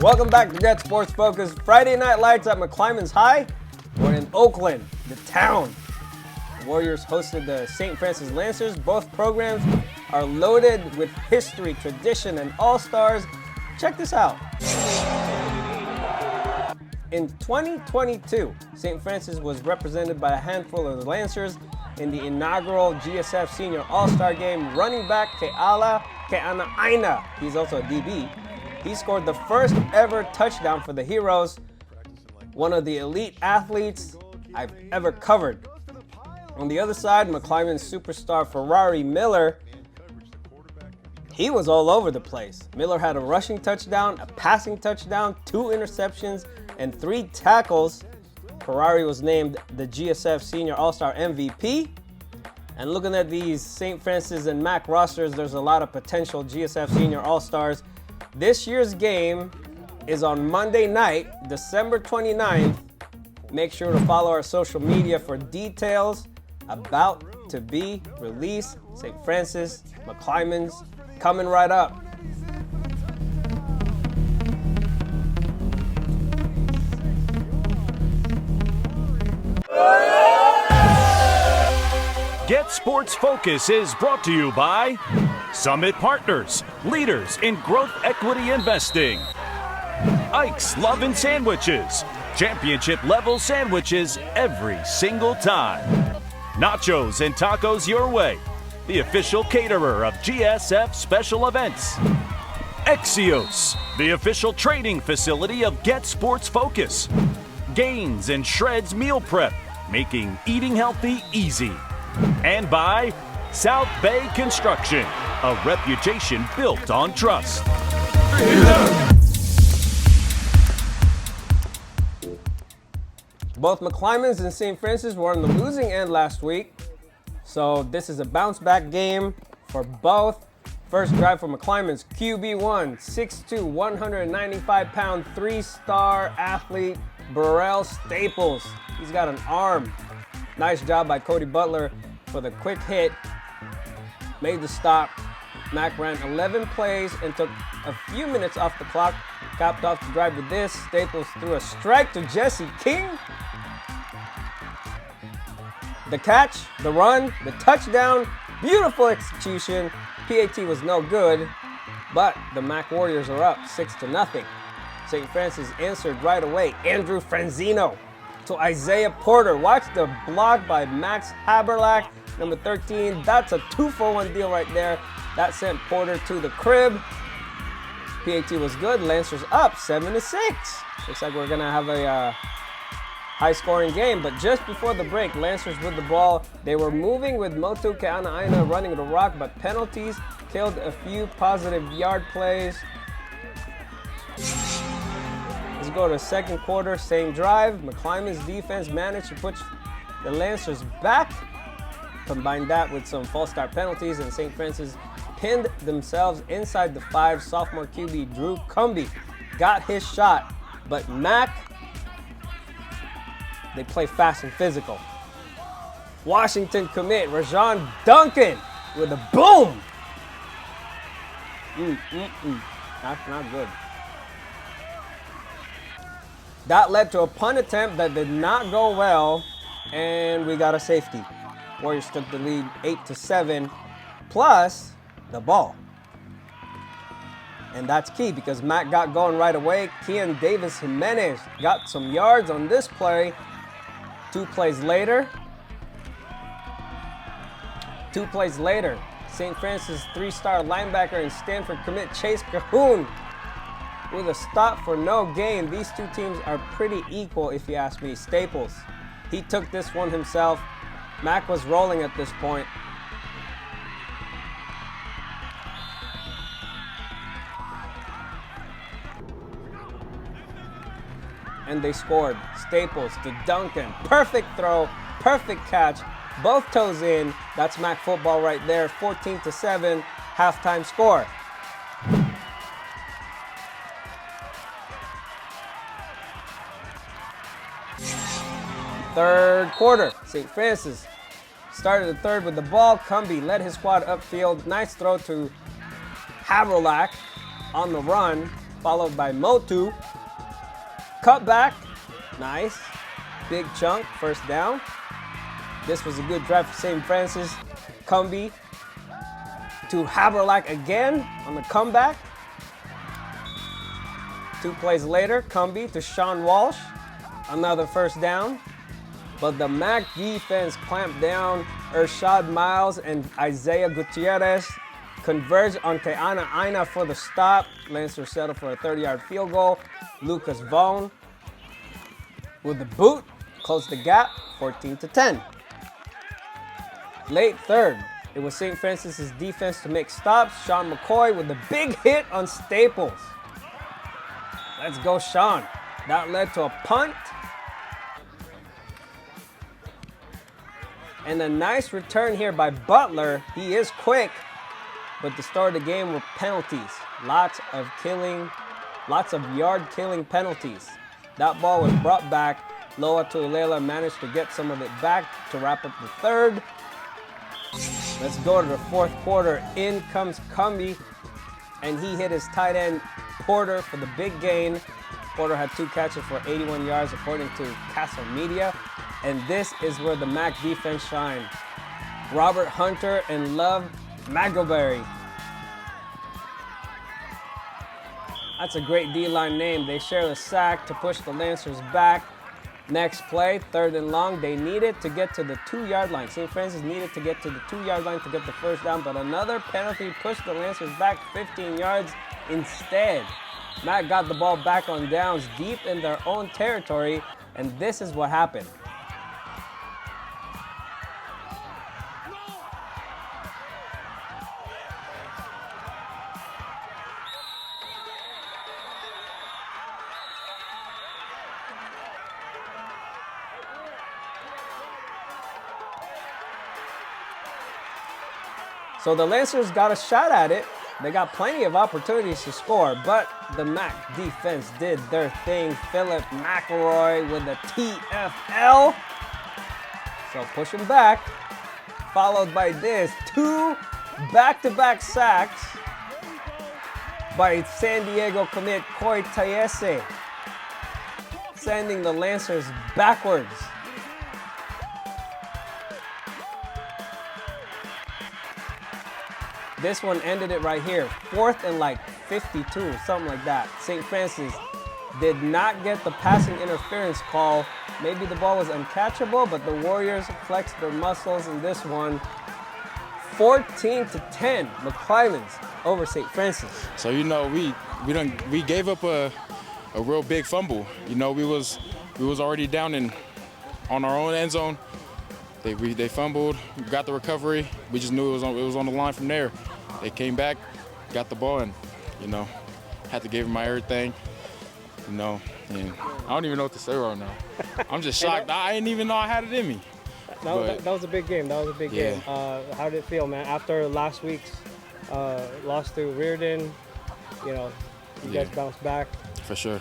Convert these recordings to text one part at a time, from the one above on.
Welcome back to Get Sports Focus. Friday Night Lights at McClymonds High. We're in Oakland, the town. The Warriors hosted the St. Francis Lancers. Both programs are loaded with history, tradition, and all-stars. Check this out. In 2022, St. Francis was represented by a handful of the Lancers in the inaugural GSF Senior All-Star Game. Running back Ke'ana Aina, he's also a DB. He scored the first ever touchdown for the Heroes, one of the elite athletes I've ever covered. On the other side, McClymonds superstar Ferrari Miller, he was all over the place. Miller had a rushing touchdown, a passing touchdown, 2 interceptions, and 3 tackles. Ferrari was named the GSF Senior All-Star MVP. And looking at these St. Francis and MAC rosters, there's a lot of potential GSF Senior All-Stars. This year's game is on Monday night, December 29th. Make sure to follow our social media for details. About to be released. St. Francis, McClymonds, coming right up. Get Sports Focus is brought to you by Summit Partners, leaders in growth equity investing. Ike's Lovin' Sandwiches, championship level sandwiches every single time. Nachos and tacos your way, the official caterer of GSF special events. Exios, the official training facility of Get Sports Focus. Gains and Shreds Meal Prep, making eating healthy easy. And by South Bay Construction, a reputation built on trust. Both McClymonds and St. Francis were on the losing end last week, so this is a bounce back game for both. First drive for McClymonds, QB1, 6'2", 195-pound, 3-star athlete, Burrell Staples. He's got an arm. Nice job by Cody Butler for the quick hit. Made the stop. Mac ran 11 plays and took a few minutes off the clock. Capped off the drive with this. Staples threw a strike to Jesse King. The catch, the run, the touchdown, beautiful execution. PAT was no good, but the Mac Warriors are up 6-0. St. Francis answered right away. Andrew Franzino to Isaiah Porter. Watch the block by Max Haberlack, number 13. That's a 2-for-1 deal right there. That sent Porter to the crib. PAT was good. Lancers up 7-6. Looks like we're gonna have a high-scoring game. But just before the break, Lancers with the ball. They were moving with Motu Ke'ana running the rock, but penalties killed a few positive yard plays. Let's go to second quarter, same drive. McClymonds defense managed to put the Lancers back. Combine that with some false start penalties, and St. Francis pinned themselves inside the 5. Sophomore QB Drew Cumby got his shot, but Mac, they play fast and physical. Washington commit, Rajon Duncan with a boom. That's not good. That led to a punt attempt that did not go well, and we got a safety. Warriors took the lead 8-7, plus the ball. And that's key because Mac got going right away. Kian Davis Jimenez got some yards on this play. 2 plays later, St. Francis 3-star linebacker and Stanford commit Chase Cahoon with a stop for no gain. These two teams are pretty equal if you ask me. Staples, he took this one himself. Mac was rolling at this point. And they scored. Staples to Duncan. Perfect throw, perfect catch. Both toes in. That's Mac football right there. 14-7, halftime score. Third quarter, St. Francis started the third with the ball. Cumby led his squad upfield. Nice throw to Haverlack on the run, followed by Motu. Cut back, nice. Big chunk, first down. This was a good drive for St. Francis. Cumby to Haverlack again on the comeback. 2 plays later, Cumby to Sean Walsh. Another first down. But the MAC defense clamped down. Irshad Miles and Isaiah Gutierrez converged on Ke'ana Aina for the stop. Lancers settled for a 30-yard field goal. Lucas Vaughn with the boot closed the gap, 14-10. Late third, it was St. Francis's defense to make stops. Sean McCoy with the big hit on Staples. Let's go, Sean. That led to a punt. And a nice return here by Butler. He is quick, but the start of the game were penalties. Lots of yard-killing penalties. That ball was brought back. Loa Tuilela managed to get some of it back to wrap up the third. Let's go to the fourth quarter. In comes Cumby, and he hit his tight end Porter for the big gain. Porter had 2 catches for 81 yards according to Castle Media. And this is where the MAC defense shined. Robert Hunter and Love Magoberry. That's a great D-line name. They share the sack to push the Lancers back. Next play, 3rd and long. They needed to get to the 2-yard line. St. Francis needed to get to the 2-yard line to get the first down, but another penalty pushed the Lancers back 15 yards instead. MAC got the ball back on downs deep in their own territory, and this is what happened. So the Lancers got a shot at it. They got plenty of opportunities to score, but the MAC defense did their thing. Philip McElroy with the TFL. So push him back, followed by this. 2 back-to-back sacks by San Diego commit Koi Tayese, sending the Lancers backwards. This one ended it right here. 4th and 52, something like that. St. Francis did not get the passing interference call. Maybe the ball was uncatchable, but the Warriors flexed their muscles in this one. 14-10, McClymonds over St. Francis. So we gave up a real big fumble. We was already down on our own end zone. They fumbled, got the recovery. We just knew it was on the line from there. They came back, got the ball, and had to give him my everything. And I don't even know what to say right now. I'm just shocked. I didn't even know I had it in me. That was a big game. That was a big game. How did it feel, man? After last week's loss to Reardon, you guys bounced back. For sure.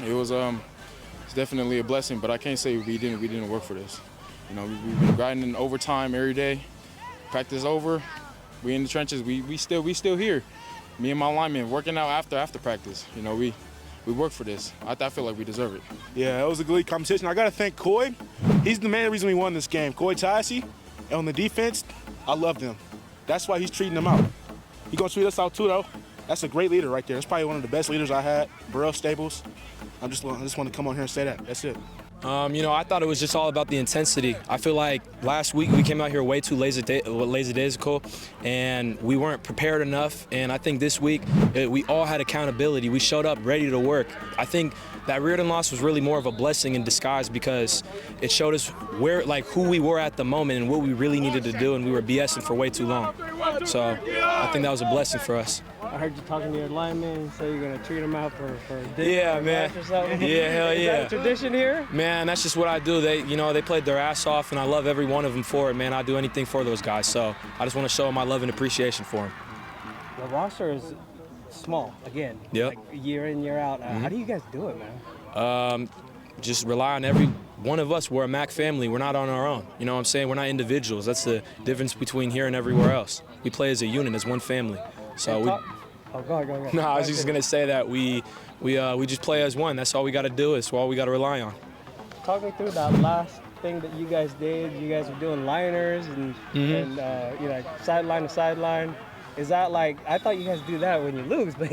It was it's definitely a blessing, but I can't say we didn't work for this. We've been grinding overtime every day. Practice over, we in the trenches. We still here. Me and my linemen working out after practice. We work for this. I feel like we deserve it. Yeah, it was a good competition. I got to thank Koi. He's the main reason we won this game. Koi Tayese. And on the defense, I loved him. That's why he's treating them out. He's going to treat us out too, though. That's a great leader right there. That's probably one of the best leaders I had. Burrell Staples. I just want to come on here and say that. That's it. I thought it was just all about the intensity. I feel like last week we came out here way too lackadaisical, and we weren't prepared enough. And I think this week we all had accountability. We showed up ready to work. I think that Reardon loss was really more of a blessing in disguise because it showed us who we were at the moment and what we really needed to do, and we were BSing for way too long. So I think that was a blessing for us. I heard you talking to your linemen, so you're gonna treat them out for dinner. Yeah, man. Or something. Yeah, hell yeah. Is that a tradition here? Man, that's just what I do. They played their ass off, and I love every one of them for it, man. I do anything for those guys, so I just want to show them my love and appreciation for them. The roster is small again. Yep. Year in, year out. How do you guys do it, man? Just rely on every one of us, we're a Mac family. We're not on our own. You know what I'm saying? We're not individuals. That's the difference between here and everywhere else. We play as a unit, as one family. So Go ahead. No, I was just gonna say that we just play as one. That's all we got to do. It's all we got to rely on. Talk me through that last thing that you guys did. You guys were doing liners and sideline to sideline. Is that like, I thought you guys do that when you lose, but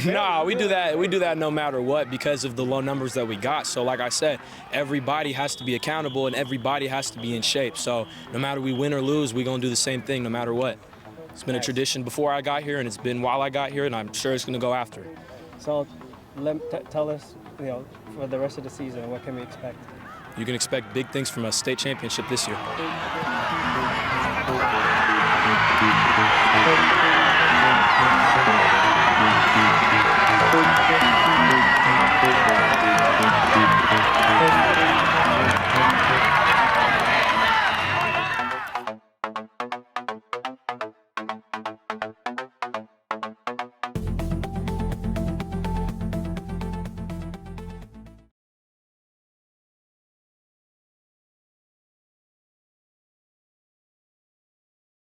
No, we do that. We do that no matter what because of the low numbers that we got. So like I said, everybody has to be accountable and everybody has to be in shape. So no matter we win or lose, we're gonna do the same thing no matter what. It's been a tradition before I got here, and it's been while I got here, and I'm sure it's gonna go after. So tell us, for the rest of the season, what can we expect? You can expect big things from a state championship this year.